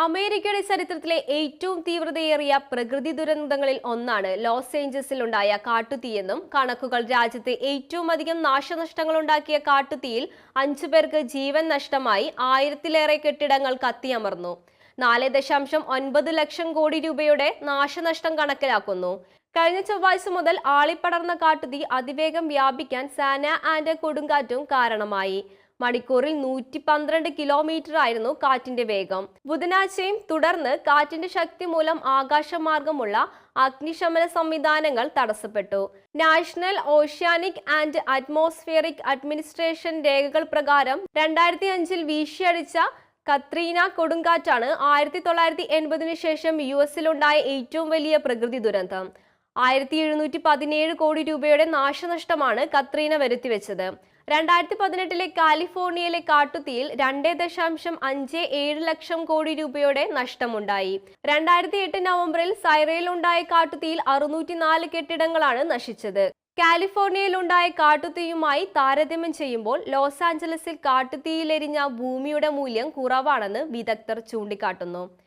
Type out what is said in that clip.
അമേരിക്കയുടെ ചരിത്രത്തിലെ ഏറ്റവും തീവ്രതയേറിയ പ്രകൃതി ദുരന്തങ്ങളിൽ ഒന്നാണ് ലോസ് ഏഞ്ചൽസിലുണ്ടായ കാട്ടുതീയെന്നും കണക്കുകൾ രാജ്യത്ത് ഏറ്റവും അധികം നാശനഷ്ടങ്ങളുണ്ടാക്കിയ കാട്ടുതീയിൽ 5 പേർക്ക് ജീവൻ നഷ്ടമായി, 1000-ലേറെ കെട്ടിടങ്ങൾ കത്തിയമർന്നു. 4.9 ലക്ഷം കോടി രൂപയുടെ നാശനഷ്ടം കണക്കിലാക്കുന്നു. കഴിഞ്ഞ ചൊവ്വാഴ്ച മുതൽ ആളിപ്പടർന്ന കാട്ടുതീ അതിവേഗം വ്യാപിക്കാൻ സാന ആൻഡ് കൊടുങ്കാറ്റും കാരണമായി. മണിക്കൂറിൽ 112 കിലോമീറ്റർ ആയിരുന്നു കാറ്റിന്റെ വേഗം. ബുധനാഴ്ചയും തുടർന്ന് കാറ്റിന്റെ ശക്തി മൂലം ആകാശമാർഗമുള്ള അഗ്നിശമന സംവിധാനങ്ങൾ തടസ്സപ്പെട്ടു. National oceanic and atmospheric administration രേഖകൾ പ്രകാരം 2005-ൽ വീശിയടിച്ച കത്രീന കൊടുങ്കാറ്റാണ് 1980-ന് ശേഷം US-ലുണ്ടായ ഏറ്റവും വലിയ പ്രകൃതി ദുരന്തം. 1717 കോടി രൂപയുടെ നാശനഷ്ടമാണ് കത്രീന വരുത്തിവെച്ചത്. 2018-ലെ കാലിഫോർണിയയിലെ കാട്ടുതീയിൽ 2.57 ലക്ഷം കോടി രൂപയുടെ നഷ്ടമുണ്ടായി. 2008 നവംബറിൽ സൈറയിലുണ്ടായ കാട്ടുതീയിൽ 604 കെട്ടിടങ്ങളാണ് നശിച്ചത്. കാലിഫോർണിയയിലുണ്ടായ കാട്ടുതീയുമായി താരതമ്യം ചെയ്യുമ്പോൾ ലോസ് ആഞ്ചലസിൽ കാട്ടുതീയിലെരിഞ്ഞ ഭൂമിയുടെ മൂല്യം കുറവാണെന്ന് വിദഗ്ധർ ചൂണ്ടിക്കാട്ടുന്നു.